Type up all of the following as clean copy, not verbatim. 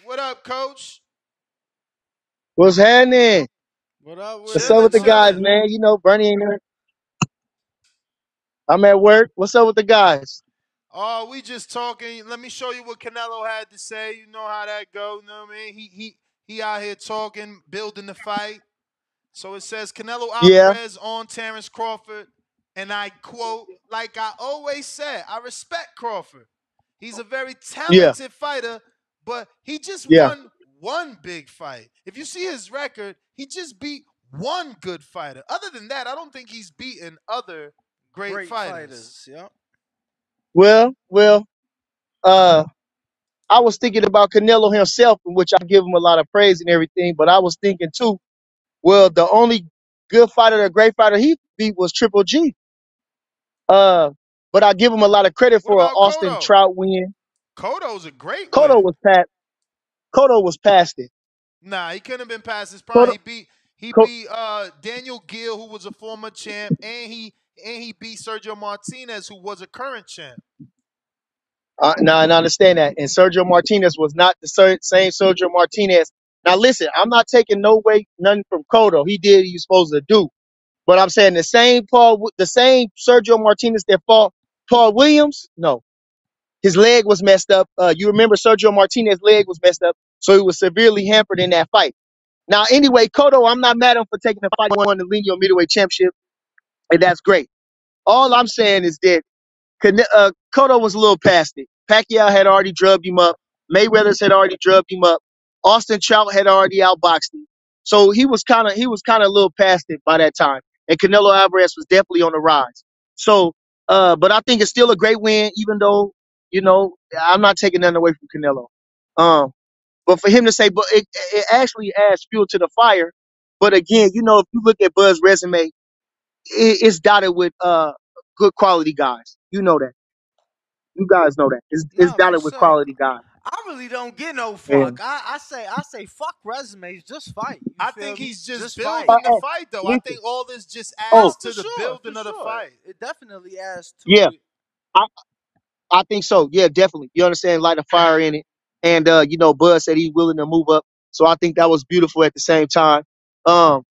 What up, Coach? What's happening? What up with What's it? up with Chilling, the guys, chilling. man? You know, Bernie ain't there. I'm at work. What's up with the guys? Oh, we just talking. Let me show you what Canelo had to say. You know how that go. You know what I mean? He out here talking, building the fight. So it says Canelo Yeah, Alvarez on Terrence Crawford, and I quote, like I always said, I respect Crawford. He's a very yeah, talented fighter, but he just yeah. won one big fight. If you see his record, he just beat one good fighter. Other than that, I don't think he's beaten other great Great fighters. fighters. Yep. Well, uh, I was thinking about Canelo himself, in which I give him a lot of praise and everything, but I was thinking too, well, the only good fighter, the great fighter he beat was Triple G. Uh, but I give him a lot of credit What for an about Austin Cotto? Trout win. Cotto's a great Cotto win. was past. Cotto was past it. Nah, he couldn't have been past his prime. Cotto, He beat Daniel Gill, who was a former champ, and he beat Sergio Martinez, who was a current champ. Now I understand that. And Sergio Martinez was not the same Sergio Martinez. Now listen, I'm not taking no way nothing from Cotto. He did what he was supposed to do. But I'm saying the same Sergio Martinez that fought Paul Williams. No, his leg was messed up. You remember Sergio Martinez's leg was messed up, so he was severely hampered in that fight. Now, anyway, Cotto, I'm not mad at him for taking the fight. He won the lineal middleweight championship, and that's great. All I'm saying is that Cotto was a little past it. Pacquiao had already drubbed him up. Mayweather's had already drubbed him up. Austin Trout had already outboxed him. So he was kind of a little past it by that time. And Canelo Alvarez was definitely on the rise. So, but I think it's still a great win, even though I'm not taking nothing away from Canelo. Um, but for him to say, but it actually adds fuel to the fire. But again, if you look at Bud's resume, it's dotted with good quality guys. You know that. You guys know that. It's Nah, for dotted with sure. quality guys. I really don't get no fuck. And I say fuck resumes. Just fight. You I feel think me? he's just Just fight. building the fight, though. I listen. think all this just Oh, adds Nah, for to the sure. For building of the sure. fight. It definitely adds to yeah. it. I, I think so. Yeah, definitely. You understand, light a fire in it. And Bud said he's willing to move up. So I think that was beautiful at the same time. Um,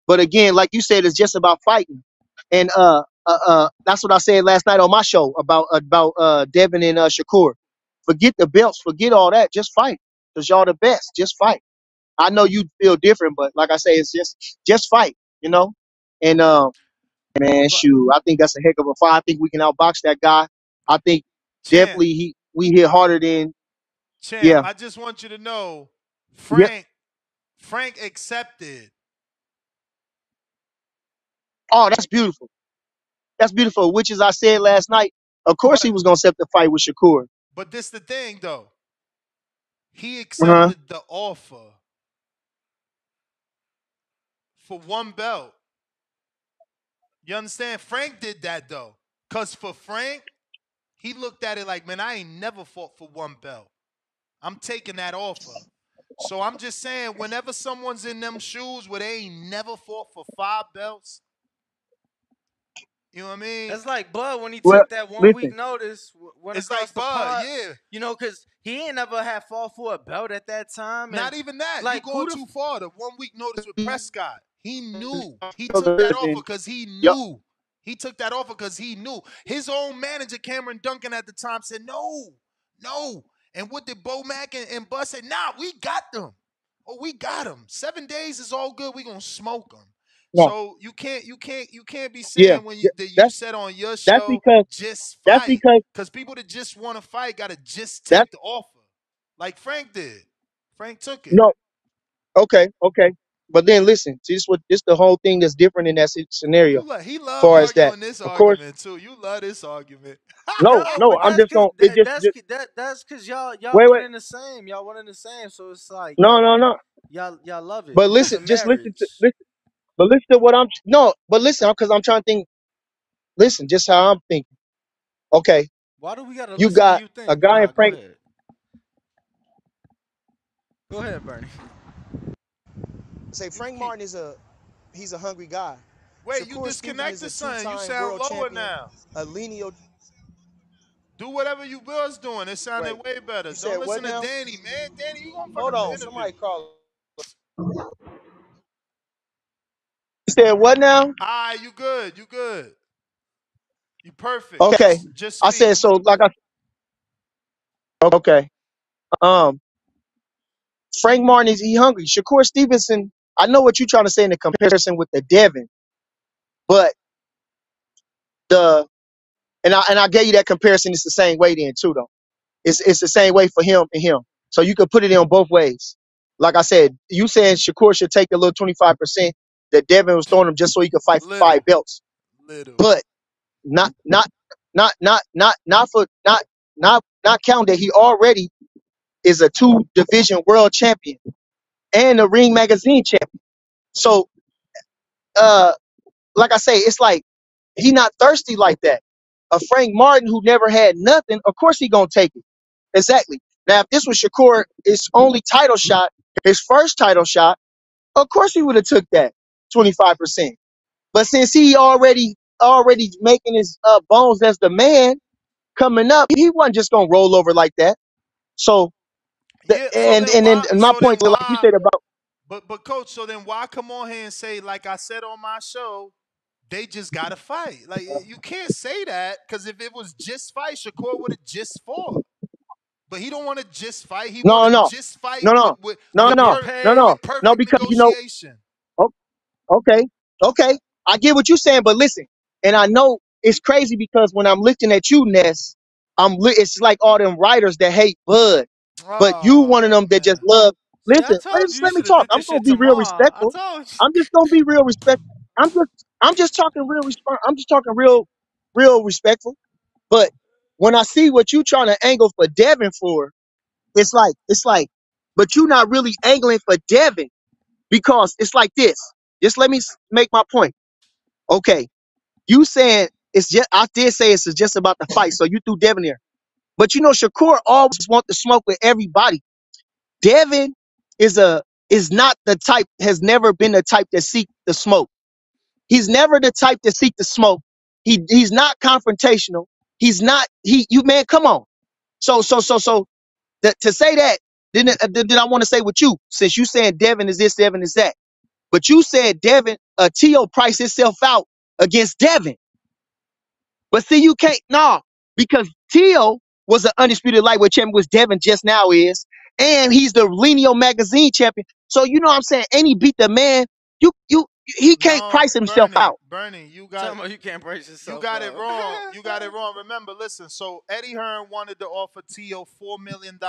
but again, like you said, it's just about fighting. And that's what I said last night on my show about Devin and Shakur. Forget the belts, forget all that. Just fight. Because y'all the best. Just fight. I know you feel different, but like I say, it's just fight, you know? And man, But shoot, I think that's a heck of a fight. I think we can outbox that guy. I think champ, definitely we hit harder than champ, yeah. I just want you to know, Yep. Frank accepted. Oh, that's beautiful. That's beautiful. Which as I said last night, of course he But was gonna set the fight with Shakur. but this the thing though. He Uh-huh. accepted the offer for one belt. You understand? Frank did that though. Cause for Frank, he looked at it like, man, I ain't never fought for one belt. I'm taking that offer. So I'm just saying, whenever someone's in them shoes where they ain't never fought for 5 belts, you know what I mean? That's like Bud when he Well, took that 1 week listen. notice went It's across like the Bud, pot. yeah. Cause he ain't never had fought for a belt at that time, and Not even that. You like going too far. The 1 week notice with Prescott. He knew. He took that offer Listen. because he Yep. knew. He took that offer because he knew. His own manager, Cameron Duncan, at the time said, no, no. And what did Bo Mack and Bus say? Nah, we got them. Oh, we got them. 7 days is all good. We gonna smoke them. No. So you can't be Yeah. saying when that you That's said on your that's show because just that's fight, because because people that just want to fight gotta just that's take the offer, like Frank did. Frank took it. no. Okay, okay. But then listen, see, this the whole thing that's different in that scenario. He love Far as that, arguing this of course, argument too. You love this argument. no, yo, no. but I'm that's just cause gonna it just that's cause y'all wait, one wait. in the same. Y'all one in the same. So it's like No, no, no. y'all love it. But It's listen, a just marriage. listen to what I'm no. But listen, because I'm trying to think. Listen, just how I'm thinking. Okay, Why do we gotta you listen to got you a think? guy in Nah, go Frank. ahead. Go ahead, Bernie. Say You Frank keep Martin he's a hungry guy. wait. You Shakur Stevenson is disconnected, a son. You two-time sound world lower champion, now. a lineal. Do whatever you was doing. It sounded Wait, way better. you said Don't what listen to now? Danny, man. Danny, you gonna fuck Hold up the on, interview. somebody call. You said what now? Ah, you good. You good. You perfect. Okay, Just I speak. said so. Like I okay. Um, Frank Martin is he hungry? Shakur Stevenson. I know what you're trying to say in the comparison with the Devin, but the and I gave you that comparison. It's the same way then too, though. It's the same way for him and him. So you could put it in both ways. Like I said, you saying Shakur should take a little 25% that Devin was throwing him just so he could fight for Little. 5 belts, Little. but not for not count that he already is a 2 division world champion and a Ring Magazine champion. So uh, like I say, it's like he not thirsty like that. A Frank Martin who never had nothing, of course he gonna take it. Exactly. Now, if this was Shakur, his only title shot, his first title shot, of course he would have took that 25%. But since he already making his bones as the man coming up, he wasn't just gonna roll over like that. So Yeah, so then and then why my so then point, like you why said about but coach, so then why come on here and say, like I said on my show, they just gotta fight? Like you can't say that, because if it was just fight, Shakur would have just fought. But he don't want to just fight. He want no to no just fight no with no with no with, Get no per, no paid. no with no perfect because you know. negotiation. Okay, okay. I get what you're saying, but listen, and I know it's crazy because when I'm looking at you, Ness, it's like all them writers that hate Bud, but you one of Oh them that just man. love. See, I Listen, told you just you let me should have talk. did I'm this gonna shit be real tomorrow. I respectful. told you. I'm just gonna be real respectful. I'm just talking real I'm just talking real respectful. But when I see what you trying to angle for Devin for, it's like, but you not really angling for Devin because it's like this. Just let me make my point. Okay, you saying it's just I did say it's just about the fight, so you threw Devin there. But you know, Shakur always want to smoke with everybody. Devin is a is not the type, has never been the type to seek the smoke. He's never the type to seek the smoke. He's not confrontational. He's not you man, come on. So that to say that, then I want to say with you, since you saying Devin is this, Devin is that. But you said Devin, Tio priced himself out against Devin. But see, you can't, nah, because Tio was an undisputed lightweight champion, which Devin just now is, and he's the Lenio magazine champion. So you know what I'm saying? And he beat the man. He can't No, price himself Bernie, out. Bernie, you Tell got me you can't brace you yourself got it out. wrong. You got it wrong. Remember, listen. So Eddie Hearn wanted to offer Tio $4 million,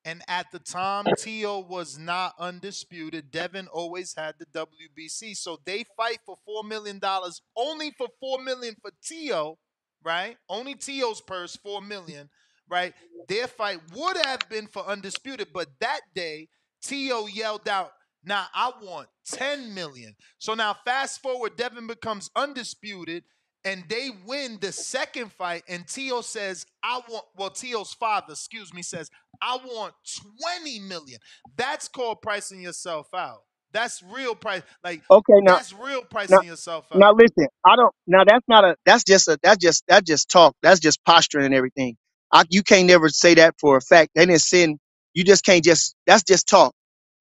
and at the time, Tio was not undisputed. Devin always had the WBC, so they fight for $4 million, only for $4 million for Tio, right? Only Tio's purse $4 million, right? Their fight would have been for undisputed, but that day Tio yelled out, "Now I want 10 million." So now fast forward, Devin becomes undisputed and they win the second fight. And Tio says, Tio's father, excuse me, says, "I want 20 million." That's called pricing yourself out. That's real price. Like, Okay, that's real now, pricing yourself now out. listen, I don't, now that's not a, that's just talk. That's just posturing and everything. You can't never say that for a fact. They didn't send, you just can't that's just talk.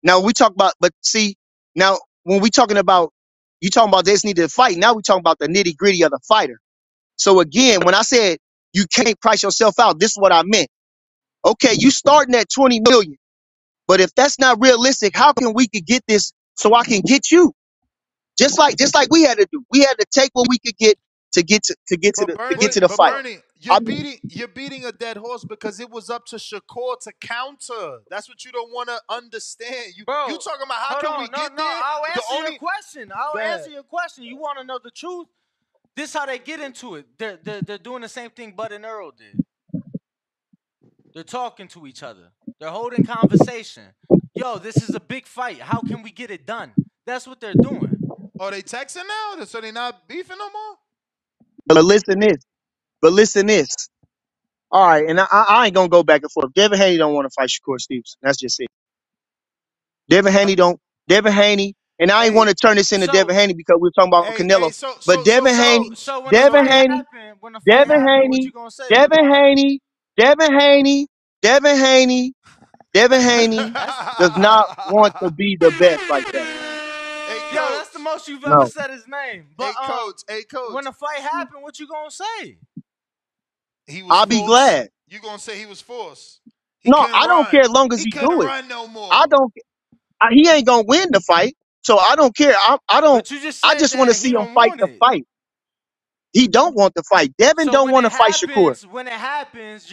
Now we talk about, but see, now when we talking about, you talking about they just need to fight. Now we talking about the nitty gritty of the fighter. So again, when I said you can't price yourself out, this is what I meant. Okay, you starting at 20 million, but if that's not realistic, how can we could get this so I can get you? Just like we had to do. We had to take what we could get But to get Bernie, to the but fight. Bernie, I you're beating a dead horse because it was up to Shakur to counter. That's what you don't want to understand. You Bro, talking about how hold can we on. No, get no, there? I'll The answer your only question. I'll bad. answer your question. You want to know the truth? This how they get into it. They're doing the same thing Bud and Earl did. They're talking to each other. They're holding conversation. Yo, this is a big fight. How can we get it done? That's what they're doing. Are they texting now? So they not beefing no more? but listen this. But listen this. All right, and I ain't gonna go back and forth. Devin Haney don't want to fight Shakur Stevenson. That's just it. Devin Uh, Haney don't. Devin Haney and I ain't Hey, want to turn this into So Devin Haney because we were talking about hey, Canelo. hey. So, But so, so, Devin so, Haney, so when the Devin fight Haney, happened, Devin what you Haney, gonna say, Devin Bernard? Haney, Devin Haney, Devin Haney, Devin Haney That's does not want to be the best like that. hey, yo, that's the coach. most you've ever No. said his name. But Hey, coach. Hey, when coach. the fight happened, what you gonna say? He was I'll be forced. glad. You gonna say he was forced? He No, couldn't I don't run. care as long as He he do couldn't it. run no I more. don't. He ain't gonna win the fight, so I don't care. I don't. But you just I said just want to that see he him don't fight want the it. fight. He don't want the fight. Devin So don't want to fight Shakur. when it happens,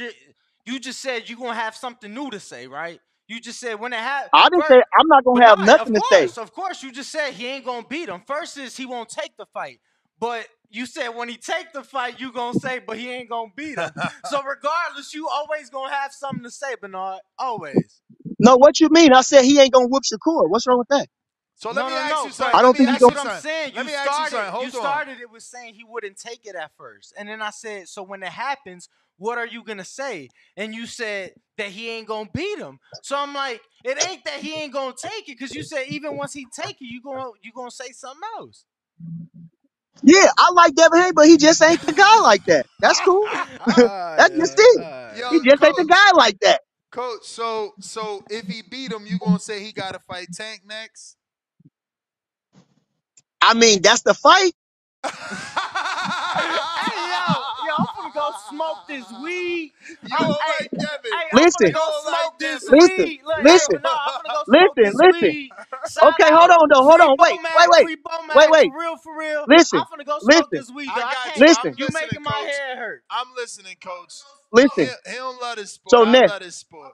you just said you're gonna have something new to say, right? You just said when it happens. I didn't say I'm not But gonna have not, nothing to say. of course, you just said he ain't gonna beat him. First is he won't take the fight, but you said when he take the fight, you gonna say, but he ain't gonna beat him. So regardless, you always gonna have something to say, Bernard. Always. No, what you mean? I said he ain't gonna whoop Shakur. What's wrong with that? So let No, me no, ask no. you something. But I Let don't me think he ask that's gonna. you what I'm something. saying. Let me ask you something. You Hold on. started it with saying he wouldn't take it at first, and then I said, so when it happens, what are you gonna say? And you said that he ain't gonna beat him. So I'm like, it ain't that he ain't gonna take it, because you said even once he take it, you gonna say something else. Yeah, I like Devin Haney, but he just ain't the guy like that. That's cool. That's just Yeah, it. all right. He Yo, just ain't the coach. guy like that. Coach. So if he beat him, you gonna say he gotta fight Tank next? I mean, that's the fight. Hey yo, I'm finna go smoke this weed. You don't Hey, like Devin. I'm finna Listen, You go don't like smoke this Devin. listen, weed. Look, hey, listen, but no, I'm finna go smoke listen, this listen. weed. Shout Okay, hold out, on, though. Hold on. Wait, wait, wait, Free wait, Bomac, wait. for real. I'm Listen, finna go smoke listen, this weed, though. I I got can't. you. I'm listen, You listening, making my coach. head hurt. I'm listening, coach. listen. He don't love this sport. So I Ness, love this sport.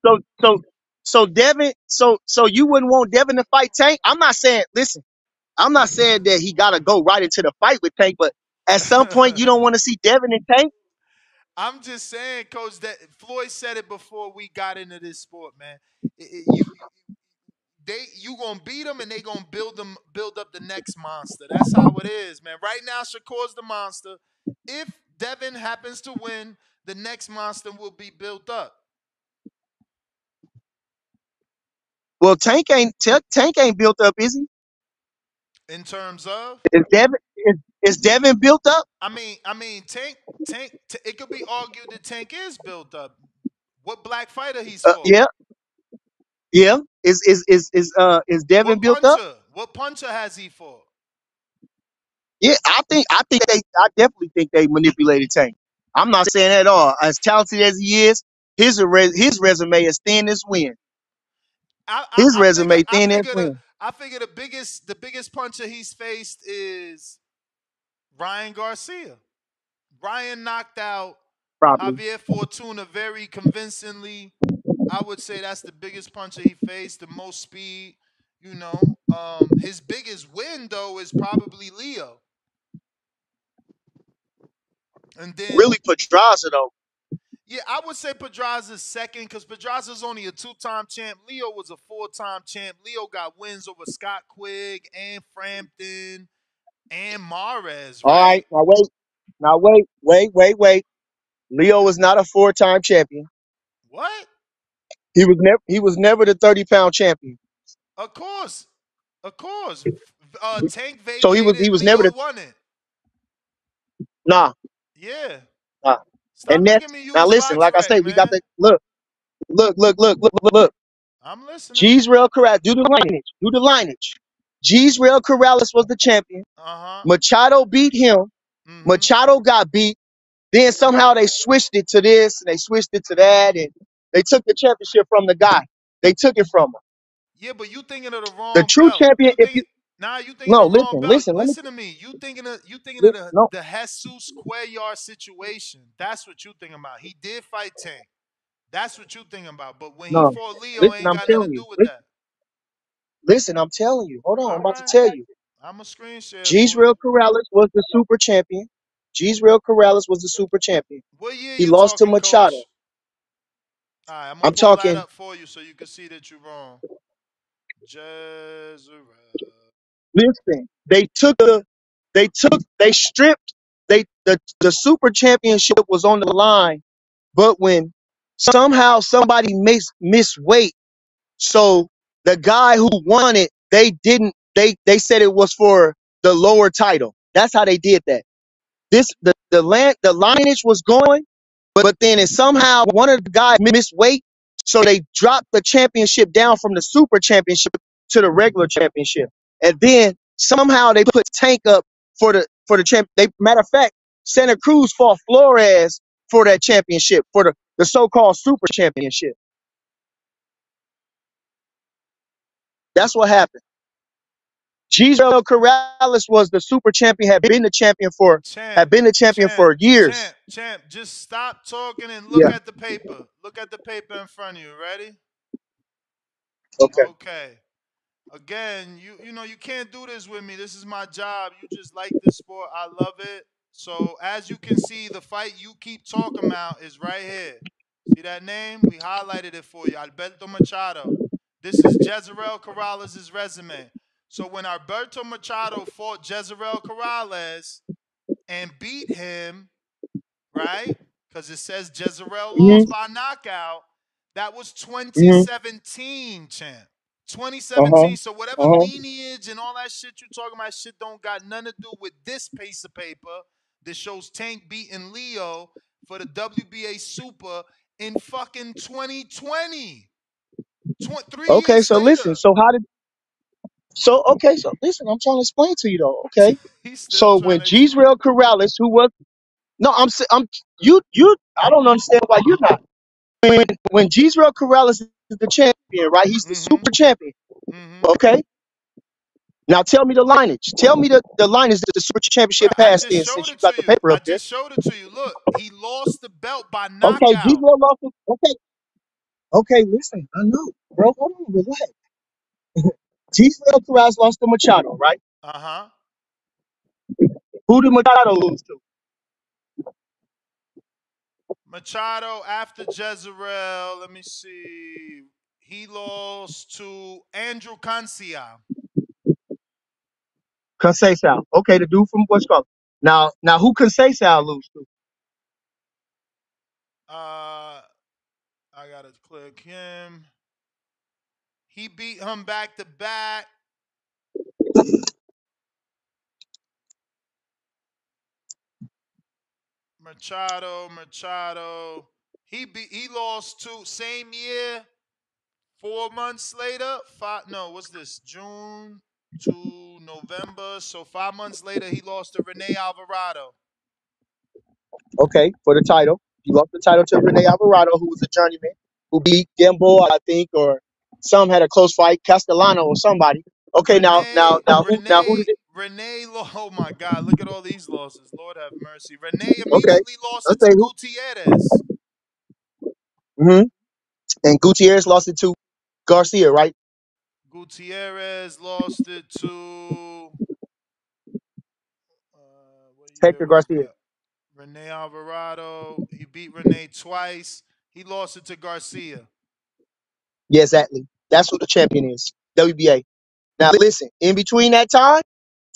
so so so Devin, so you wouldn't want Devin to fight Tank? I'm not saying. Listen, I'm not saying that he gotta go right into the fight with Tank, but at some point you don't want to see Devin and Tank. I'm just saying, coach, that Floyd said it before we got into this sport, man. You gonna beat them and they gonna build up the next monster. That's how it is, man. Right now, Shakur's the monster. If Devin happens to win, the next monster will be built up. Well, Tank ain't built up, is he? In terms of, Is Devin built up? It could be argued that Tank is built up. What black fighter he's fought? Yeah, yeah. Is Devin What built up? puncher? What puncher has he fought? Yeah, I definitely think they manipulated Tank. I'm not saying at all. As talented as he is, his resume is thin as wind. His I figure resume I thin as figure the wind. I figure the biggest puncher he's faced is Ryan Garcia. Ryan knocked out Probably. Javier Fortuna very convincingly. I would say that's the biggest puncher he faced, the most speed. His biggest win though is probably Leo, and then Really Pedraza though. yeah, I would say Pedraza's second because Pedraza's only a two-time champ. Leo was a four-time champ. Leo got wins over Scott Quigg and Frampton and Mares, All right? right, now wait. Leo was not a 4-time champion. What? He was never the 30-pound champion. Of course. Of course. Tank So he vacated, was never Leo the won it. nah, Yeah. nah. Stop And that's making me now use listen, like I BoxRec, say, we got man. the look. I'm listening. Gisrael Corrales, do the lineage. Gisrael Corrales was the champion. Uh-huh. Machado beat him. Mm-hmm. Machado got beat. Then somehow they switched it to this and they switched it to that, and they took the championship from the guy. They took it from him. Yeah, but you thinking of the The wrong true belt. champion, if you You thinking no, of the wrong listen, belt. let me Listen to me. You thinking of no, the Jesus Cuellar situation. That's what you thinking about. He did fight Tank. That's what you thinking about. But when he no. fought Leo, Listen, ain't I'm got nothing to telling you. do with that. Listen, I'm telling you. Hold on, I'm All about to right. tell you. I'm a screen share for Gisrael you. Corrales was the super champion. Gisrael Corrales was the super champion. What year He you lost to talking, Machado. coach? All right, I'm gonna I'm pull that talking. up for you so you can see that you're wrong. Jezreel. Listen, they stripped, the super championship was on the line, but when somehow somebody missed weight, so the guy who won it, they didn't they said it was for the lower title. That's how they did that. The lineage was going, but then it somehow one of the guys missed weight, so they dropped the championship down from the super championship to the regular championship, and then somehow they put Tank up for the champ. They matter of fact, Santa Cruz fought Flores for that championship, for the so-called super championship. That's what happened. Giselle Corrales was the super champion, Champ, had been the champion champ, for years. champ. Just stop talking and look Yeah. at the paper. Look at the paper in front of you. Ready? Okay. Okay. Again, you can't do this with me. This is my job. You just like this sport. I love it. So as you can see, the fight you keep talking about is right here. See that name? We highlighted it for you. Alberto Machado. This is Jezreel Corrales' resume. So when Alberto Machado fought Jezreel Corrales and beat him, right? Because it says Jezreel lost Hmm. by knockout. That was Hmm. 2017, champ. Uh huh. 2017. So whatever Uh huh. lineage and all that shit you talking about, shit don't got nothing to do with this piece of paper that shows Tank beating Leo for the WBA Super in fucking 2020. 3 Okay. years So listen. later. So listen. I'm trying to explain to you though. Okay. He's still So trying when to explain. Giselle Corrales, who was no, I'm you. I don't understand why you're not. When Giselle Corrales is the champion, right? He's the Mm-hmm. super champion. Mm-hmm. Okay. Now tell me the lineage. Tell me the lineage that the super Bro, championship I passed just in, showed since you it got to the you. paper I up there. just showed it to you. Look, he lost the belt by Okay, knockout. Giselle lost it. Okay. Okay, listen. I know, bro. Hold on, relax. Giselle Corrales lost to Machado, right? Uh-huh. Who did Machado lose to? Machado after Jezreel, let me see. He lost to Andrew Cancia. Conceição. Okay, the dude from what's called. Now who Conceição lose to? Uh I gotta click him. He beat him back to back. Machado. He lost to same year, 4 months later. What's this? June to November. So 5 months later, he lost to Rene Alvarado. Okay, for the title. He lost the title to Rene Alvarado, who was a journeyman, who beat Gamboa, I think, or some had a close fight, Castellano or somebody. Okay, now who did it? Oh my God, look at all these losses. Lord have mercy. Rene Okay, immediately lost it to okay, who? Gutierrez. Hmm. And Gutierrez lost it to Garcia, right? Gutierrez lost it to, what year Hector was Garcia. that? Rene Alvarado. He beat Rene twice. He lost it to Garcia. Yeah, exactly. That's who the champion is. WBA. Now listen, in between that time,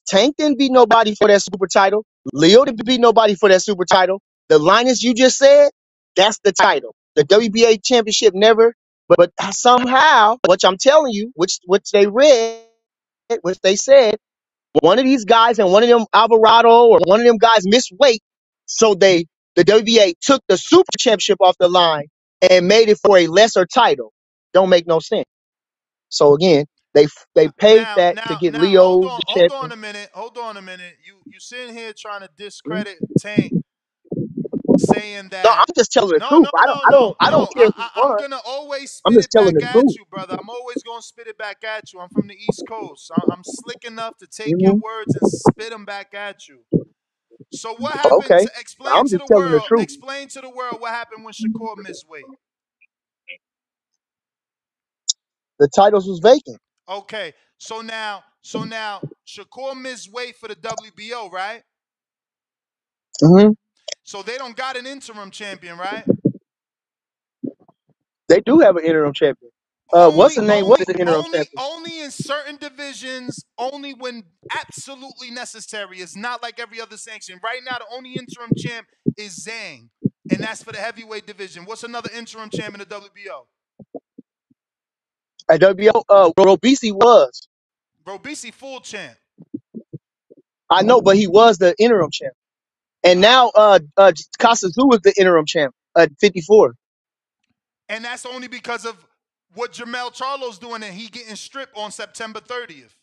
Tank didn't beat nobody for that super title. Leo didn't beat nobody for that super title. The Linus you just said, that's the title. The WBA championship never, but somehow, which I'm telling you, which they said, one of these guys and one of them Alvarado or one of them guys missed weight, so the WBA took the super championship off the line and made it for a lesser title. Don't make no sense. So again, they paid that to get Hold Leo on, the champion. hold on a minute. You sitting here trying to Mhm. discredit Tank, saying No, that I'm just telling the no, truth. no, no, no, I don't no. care who I'm won. gonna always I'm spit just it telling back the at truth. you, brother. I'm always gonna spit it back at you. I'm from the East Coast. I'm slick enough to take your Hmm. words and spit them back at you. So what happened Okay, to explain I'm to just the telling the world? truth. Explain to the world what happened when Shakur missed weight. The titles was vacant. Okay, so now Shakur missed weight for the WBO, right? Hmm. So they don't got an interim champion, right? They do have an interim champion. What's Only, the name? What's only, the interim only, champion? only in certain divisions, only when absolutely necessary. It's not like every other sanction. Right now, the only interim champ is Zhang, and that's for the heavyweight division. What's another interim champ in the WBO? At WBO, Robisi was. Bro, BC full champ. I know, but he was the interim champ. And now Casazu is the interim champ at 54. And that's only because of what Jermell Charlo's doing and he getting stripped on September 30th.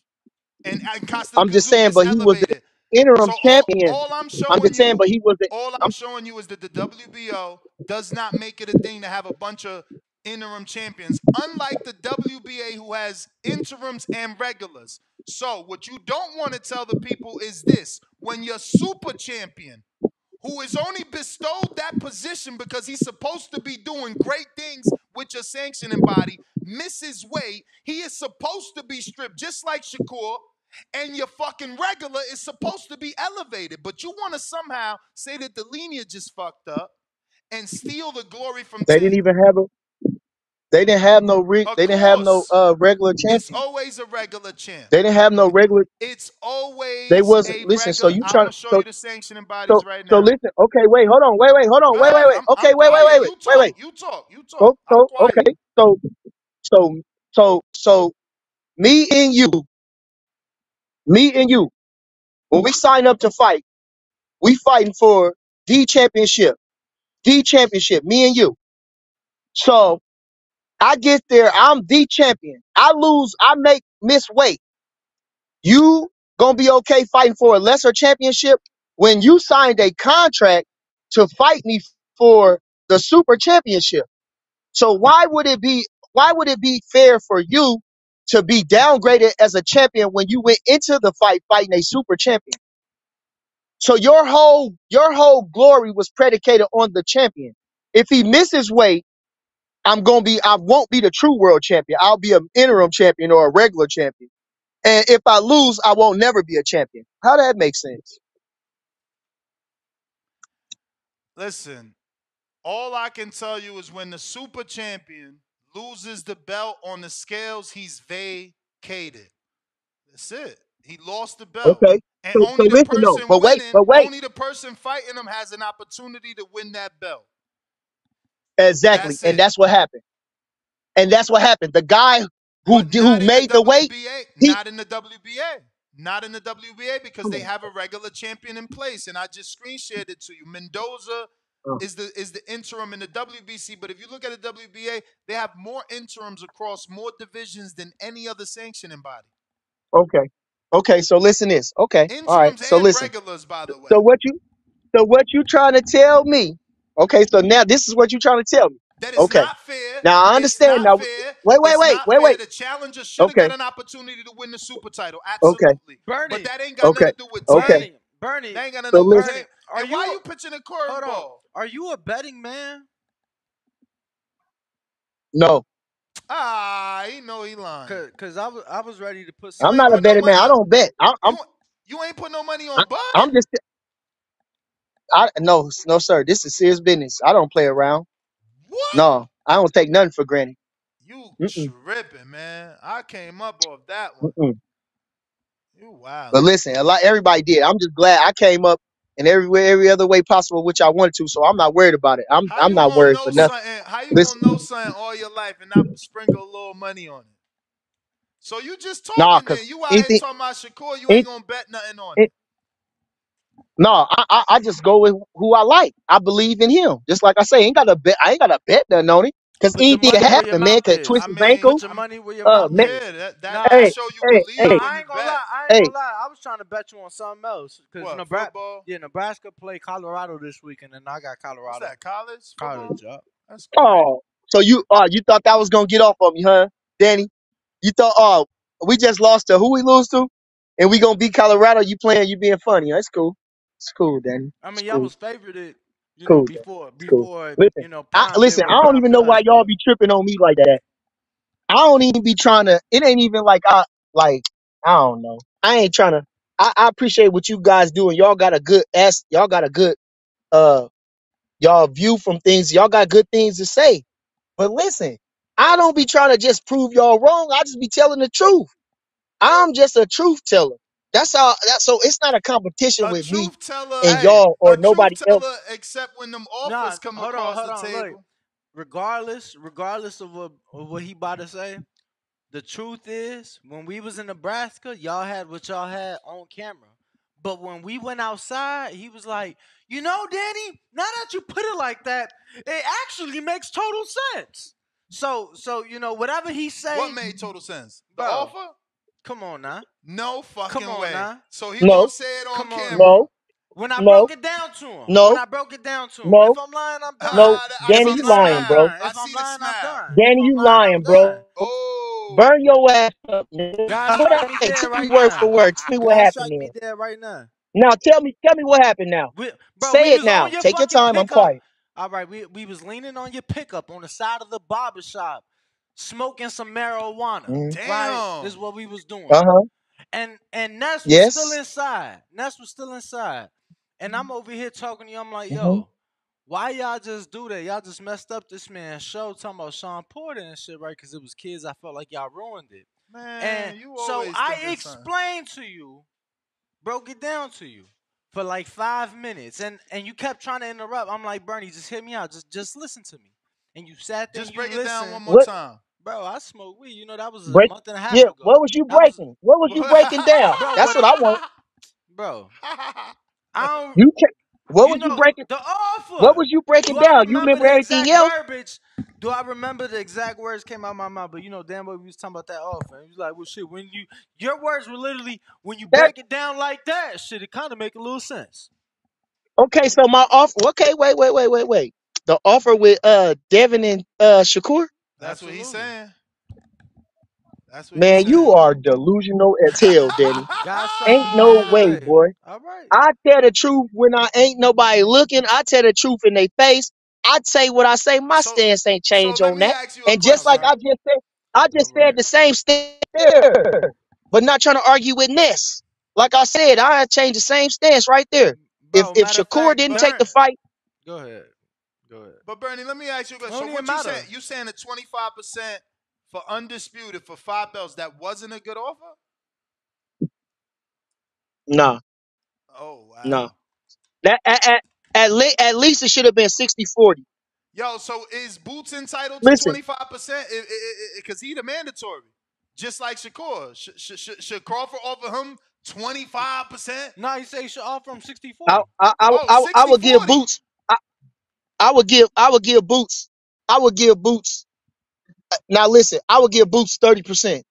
And Costa I'm just Gazoo saying, gets but he was the elevated. interim So champion. all I'm I'm showing just saying, you, but he was the. all I'm showing you is that the WBO does not make it a thing to have a bunch of interim champions, unlike the WBA who has interims and regulars. So what you don't want to tell the people is this: when you're super champion, who is only bestowed that position because he's supposed to be doing great things with your sanctioning body, misses weight, he is supposed to be stripped, just like Shakur, and your fucking regular is supposed to be elevated. But you want to somehow say that the lineage is fucked up and steal the glory from They didn't Tank. even have a. They didn't have no Of They didn't have no course, regular it's champion. always a regular champ. They didn't have no regular. It's They always wasn't a listen. So regular. you I'm trying gonna show so you the sanctioning so bodies right so now. listen. Okay, wait, hold on, Go ahead. wait. I'm Okay, quiet. You wait. talk. You talk. You talk. So I'm quiet. okay. So so me and you, me and you, when we sign up to fight, we fighting for the championship, me and you. So I get there, I'm the champion. I lose, I miss weight. You gonna be okay fighting for a lesser championship when you signed a contract to fight me for the super championship. So why would it be fair for you to be downgraded as a champion when you went into the fight fighting a super champion? So your whole glory was predicated on the champion. If he misses weight, I won't be the true world champion. I'll be an interim champion or a regular champion. And if I lose, I won't never be a champion. How that make sense? Listen, all I can tell you is when the super champion loses the belt on the scales, he's vacated. That's it. He lost the belt. Okay. And So listen though, but wait. only the person fighting him has an opportunity to win that belt. Exactly. That's And it. that's what happened. And that's what happened. The guy But who not in the made the weight, WBA. he Not in the WBA. Not in the WBA because come they on. have a regular champion in place. And I just screen shared it to you. Mendoza Uh, is the interim in the WBC. But if you look at the WBA, they have more interims across more divisions than any other sanctioning body. Okay. Okay, so listen this. Okay. All right. Interims So and listen. regulars, by the way. So what you so what you trying to tell me? Okay, so now this is what you trying to tell me. That is Okay. not fair. Now I It's understand. not Now fair. It's wait, not fair. wait. The challenger should have Okay. got an opportunity to win the super title. Okay. Absolutely. But Bernie, that ain't got Okay. nothing to do with Okay. Tank. Bernie, That ain't got nothing So to do with listen. Bernie, Tank. are And you why you pitching a hold on? curveball? Are you a betting man? No, He know he lying. Cause I was ready to put You I'm something ain't not a put on no it. betting man. money. I don't bet. You you ain't put no money I, on Bud. I'm just no sir. This is serious business. I don't play around. What? No, I don't take nothing for granted. You Mm-mm, tripping, man. I came up off that one. mm-mm. You But wildin'. listen, everybody did. I'm just glad I came up in every other way possible which I wanted to. So I'm not worried about it. How I'm you not gonna worried know for nothing. something? How you Listen, gonna know something all your life and not sprinkle a little money on it? So you just nah, talking cause then. You out here anything, talking about Shakur, you any, ain't gonna bet nothing on any, it. no, I just go with who I like. I believe in him. Just like I say, I ain't got to bet nothing on it. Cause Put your anything can money where your happen, man. mouth Could is. twist I his mean, ankle. Put your money where your mouth Man, is. yeah, that Nah, hey, show you hey, nah. believe hey, when I you ain't gonna bet. lie. I ain't hey. gonna lie. I was trying to bet you on something else. Cause What, football? Nebraska play Colorado this weekend, and I got What's Colorado that, college football? college up. That's cool. Oh, so you thought that was gonna get off on me, huh, Danny? You thought, we just lost to who we lose to, and we gonna beat Colorado. You playing? You being funny? That's cool. It's cool, Danny. I It's mean, y'all cool. was favored it, It's cool, Danny. It's cool. before Listen, prime listen. when I don't prime even know why time y'all started. be tripping on me like that. I don't even be trying to. It ain't even like like. I don't know. I ain't trying to. I appreciate what you guys do, and y'all got a good Y'all got a good uh y'all view from things. Y'all got good things to say. But listen, I don't be trying to just prove y'all wrong. I just be telling the truth. I'm just a truth teller. That's all. So it's not a competition A with me truth teller, and Hey, y'all or a truth nobody else. teller, except when them nah, offers come hold on, across hold the on. Look, table. regardless of what he about to say, The truth is, when we was in Nebraska, y'all had what y'all had on camera. But when we went outside, he was like, you know, Danny, now that you put it like that, it actually makes total sense. So you know, whatever he say, What made total sense? The bro, offer? come on now. No fucking Come on way. now. So he No, gonna say it on Come on. camera. no, When I no, broke it down to him, no, if no, I'm lying, I'm no. done. I If Danny, see I'm you the lying, lying, I'm bro. smile. done. I If I'm see the lying, I'm smile. done. If Danny, I'm you lying, I'm lying, done. bro. Oh. Burn your ass up, nigga. God What strike me happened? dead Tell me right word now. for word. Tell me what God happened strike me then. dead right now. Now tell me what happened now. Bro, Say we it was on now. your Take your fucking time. I'm pickup. quiet. All right, we was leaning on your pickup on the side of the barber shop, smoking some marijuana. Mm-hmm. Right, Damn. this is what we was doing. Uh-huh. And Ness was still Yes. inside. Ness was still inside. And I'm over here talking to you. I'm like, Mm-hmm. yo, why y'all just do that? Y'all just messed up this man's show talking about Sean Porter and shit, right? Because it was kids. I felt like y'all ruined it. And Man, you so always I thinking something. explained to you, broke it down to you for like 5 minutes, and you kept trying to interrupt. I'm like, Bernie, just hear me out. Just listen to me. And you sat there and Just you break it down listened. one more What time. Bro, I smoked weed. You know, that was a break? month and a half Yeah. ago. What was you That was, breaking? What was you breaking down? bro, That's but, what I want. bro, I don't, You. What you was you know, breaking? the What offer. was you breaking Do I down? You remember remember the everything exact else? verbiage? Do I remember the exact words came out of my mouth? But you know damn well we was talking about that offer. And he was like, well, shit, your words were literally, when you That break it down like that, shit, it kind of make a little sense. okay? So my offer. Okay, wait. The offer with Devin and Shakur. That's what he's Absolutely. saying. That's what he's Man, you saying. are delusional as hell, Danny. God strike Ain't me no dead way, right. boy. All right. I tell the truth when I ain't nobody looking. I tell the truth in their face. I say what I say. My so stance ain't so changed let on me that. ask you a And just All like question. right. I All just said right. the same stance there, but not trying to argue with Ness. Like I said, I changed the same stance right there. Bro, If matter of Shakur fact, didn't But take Burn. the fight, Go ahead. Go ahead. but Bernie, let me ask you a It question. don't So even what you saying? matter. You saying the 25% for undisputed for 5 belts, that wasn't a good offer? nah, Oh nah. wow. That at least it should have been 60-40. Yo, so is Boots entitled to Listen, 25%? Because he the mandatory, just like Shakur. Should Crawford offer him 25%? No, you say you should offer him 60 I 40. I I, Oh, I, I 60 would give 40. Boots. I would give Boots. I would give Boots. Now listen, I would give Boots 30%.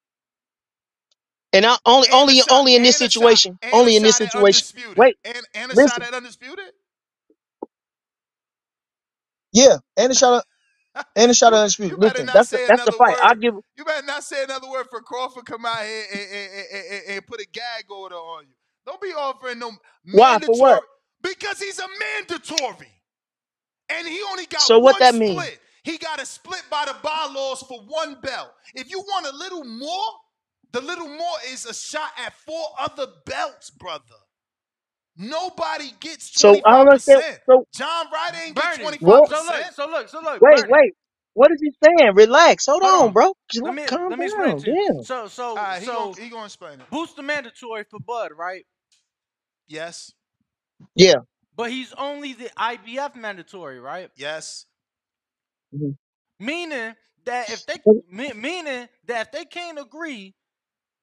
And I only And a shot, only in this and a shot, situation. and a Only in this shot at situation. undisputed. Wait, And a shot listen. at undisputed? Yeah, and a shot of You dispute. better Listen, not say that's the another fight. I word. give You better not say another word for Crawford come out here and put a gag order on you. Don't be offering no why for what? mandatory, because he's a mandatory. And he only got So what one that mean? split. He got a split by the bylaws for one belt. If you want a little more, the little more is a shot at 4 other belts, brother. Nobody gets So I don't understand. 25%. So John Wright ain't get Bernie. what? 25%. So look, Bernie. Wait. What is he saying? Relax. Hold Hold on, on. bro. Let Calm me explain it down. to you. Damn. All right, So he gonna explain it. Boost the mandatory for Bud, right? Yes, Yeah. But he's only the IBF mandatory, right? yes. Mhm. Meaning that if they can't agree,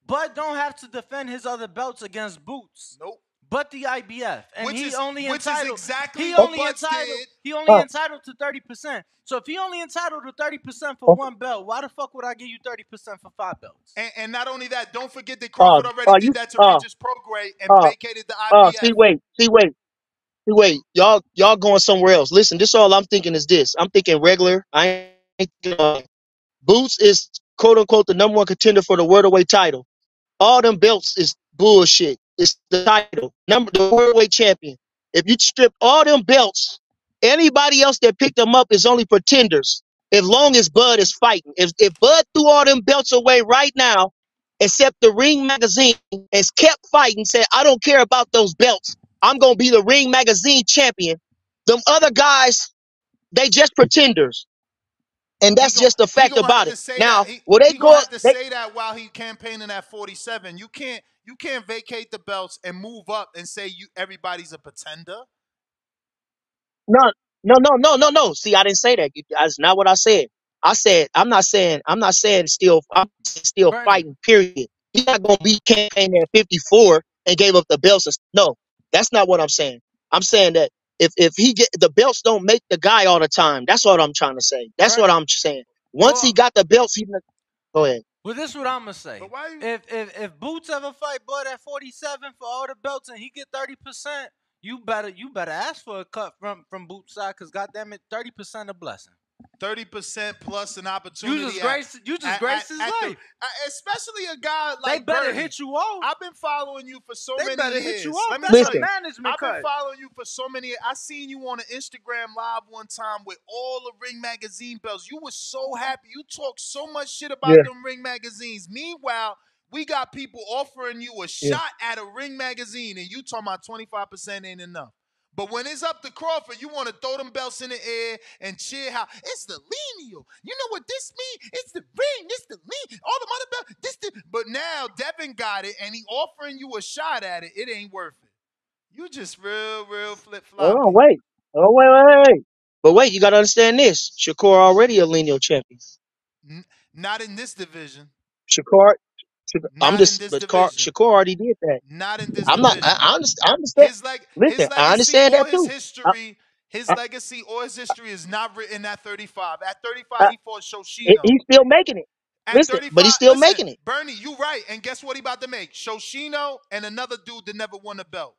Bud don't have to defend his other belts against Boots, Nope. but the IBF, and Which is exactly he what only Butts entitled did. he only Uh, entitled to 30%. So if he only entitled to 30% for uh, one belt, why the fuck would I give you 30% for 5 belts? And not only that, don't forget that Crawford already did you that to uh Regis Prograis and uh vacated the IBF. see wait. Y'all going somewhere else. Listen, this all I'm thinking is this. I'm thinking regular. I ain't Boots is quote unquote the number one contender for the welterweight title. All them belts is bullshit. It's the title. The worldweight champion. If you strip all them belts, anybody else that picked them up is only pretenders. As long as Bud is fighting. If Bud threw all them belts away right now, except the Ring Magazine, and kept fighting, said, I don't care about those belts. I'm gonna be the Ring Magazine champion. Them other guys, they just pretenders. And He that's gon' just the he fact gonna have about to it. say that. Now, will they He gonna go have to they say that while he campaigning at 47. You can't vacate the belts and move up and say everybody's a pretender. no. See, I didn't say that. That's not what I said. I'm not saying still Bernie, fighting, period. He's not gonna be campaigning at 54 and gave up the belts. No, that's not what I'm saying. I'm saying that if he get the belts don't make the guy all the time. That's what I'm trying to say. That's what Bernie. I'm saying. Once he Well, got the belts, he's not, go ahead. well, this is what I'm gonna say. But why you? If Boots ever fight Bud at 47 for all the belts and he get 30%, you better ask for a cut from Boots side, cause goddamn it, 30% a blessing. 30% plus an opportunity. You just graced his life. Especially a guy They like better Bernie. hit you off. I've been following you for so They many better years. hit you off. Let me That's tell a you, management I've been cut. following you for so many. I seen you on an Instagram live one time with all the Ring Magazine belts. You were so happy. You talked so much shit about Yeah, them Ring Magazines. Meanwhile, we got people offering you a yeah. shot at a Ring Magazine, and you talking about 25% ain't enough. But when it's up to Crawford, you want to throw them belts in the air and cheer how it's the lineal. You know what this mean? It's the ring. This the lean. All the other belts. This the. But now Devin got it, and he offering you a shot at it. It ain't worth it. You just real flip Hold on, floppy. wait. Oh, wait. But wait, you gotta understand this. Shakur already a lineal champion. Not in this division. Shakur, I'm Not in just, this but division. Shakur already did that. Not in this I'm not. division. I understand. His Listen, I legacy understand or that his too. I, history, I, is not written at 35. At 35, I, he fought Shoshino. he's still making it. At Listen, but he's 35, still listen, making it. Bernie, you right. And guess what he about to make? Shoshino and another dude that never won a belt.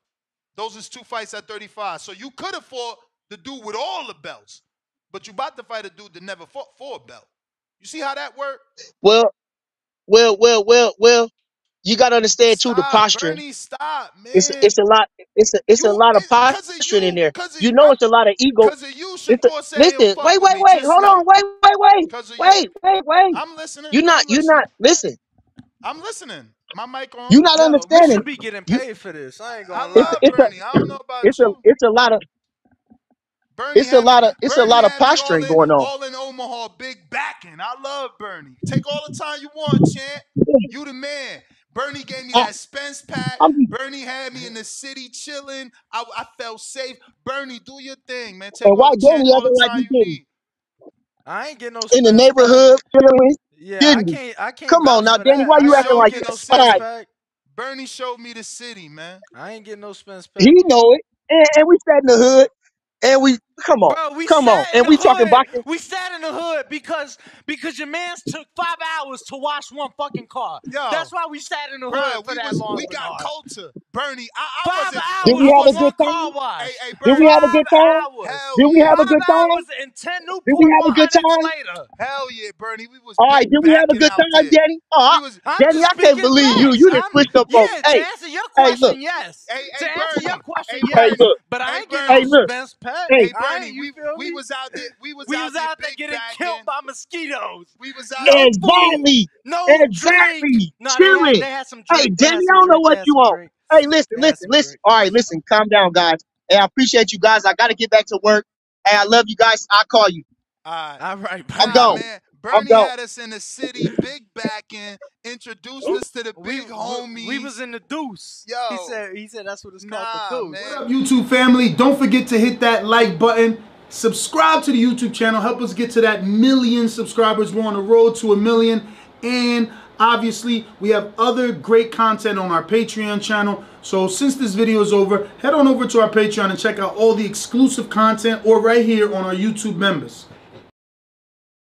Those is 2 fights at 35. So you could have fought the dude with all the belts, but you about to fight a dude that never fought for a belt. You see how that worked? Well, well. You gotta You understand too the stop, posturing. Bernie, stop, It's man. a lot. It's a You, lot of cause of posturing in you, there. cause of, You know, it's a lot of ego. cause of you, It's a, Shakur said he'll listen. fuck with me Wait. just Hold now. on. Wait. Cause of you. Wait. I'm listening. You're not. I'm You're listening. not. Listen. I'm listening. My mic on. You're not Yo, we understanding. should be getting You. paid for this. I ain't I gonna lie. love Bernie. I don't know about you. It's a lot of. Bernie It's a lot of all posturing in going on. all in Omaha, big backing. I love Bernie. Take all the time you want, champ. You the man. Bernie gave me I, that Spence pack. I'm, Bernie had me in the city chilling. I felt safe. Bernie, do your thing, man. Take and all why Danny all the acting like time he you didn't need. I ain't getting no in the Spence pack. neighborhood chilling? Yeah, Didn't he? I can't Come on vouch now, for Danny. that. Why I you ain't acting Showed never like me get the no that? Spence city. Why? pack. Bernie showed me the city, man. I ain't getting no Spence pack. He know it, and we sat in the hood, and we Bro, we come on, sat in and the we talking hood. boxing. We sat in the hood because your man's took 5 hours to wash one fucking car. Yo, That's why we sat in the hood bruh, for that long, we got Bernard. culture. Bernie, I 5 wasn't Did we hours I for have a wasn't good one car time? hey, wash. hey, Did we Bernie. have a good 5 time? hours. Hell Did we have yeah. a 5 good time? hours and 10 Did we Newport have a good 100s time? later. Hell yeah, Bernie. We was All right, big did we have a backing good out time, there. Danny? We was I'm Danny, just I can't speaking believe you. facts. You didn't switch up folks. Yeah, to answer your Look, question, yes. hey To answer your Bernie. question, Hey hey, yes. Bernie. look, But I Hey ain't getting hey, no Bernie. look, Spence pack. hey, Hey I Bernie. ain't, you feel We me? was out there. We was We out was there out there big getting killed backing. by mosquitoes. We was out No food, exactly, no drink. exactly, No, chilling. they had some Hey, drink. They Danny, had I some don't know drink. They what had you some want. drink. Hey, listen, They had some listen. drink. All right, listen, calm down, guys. Hey, I appreciate you guys. I gotta get back to work. Hey, I love you guys. I'll call you. all right. All right, I'm Nah, Bernie. gone. man. I'm Bernie gone. had us in the city, big backing, introduced us to the big We was homies. in the deuce. Yo, He said that's what it's called, the nah, deuce. man. What up, YouTube family? Don't forget to hit that like button. Subscribe to the YouTube channel. Help us get to that 1,000,000 subscribers. We're on the road to 1,000,000. And obviously, we have other great content on our Patreon channel. So since this video is over, head on over to our Patreon and check out all the exclusive content or right here on our YouTube members.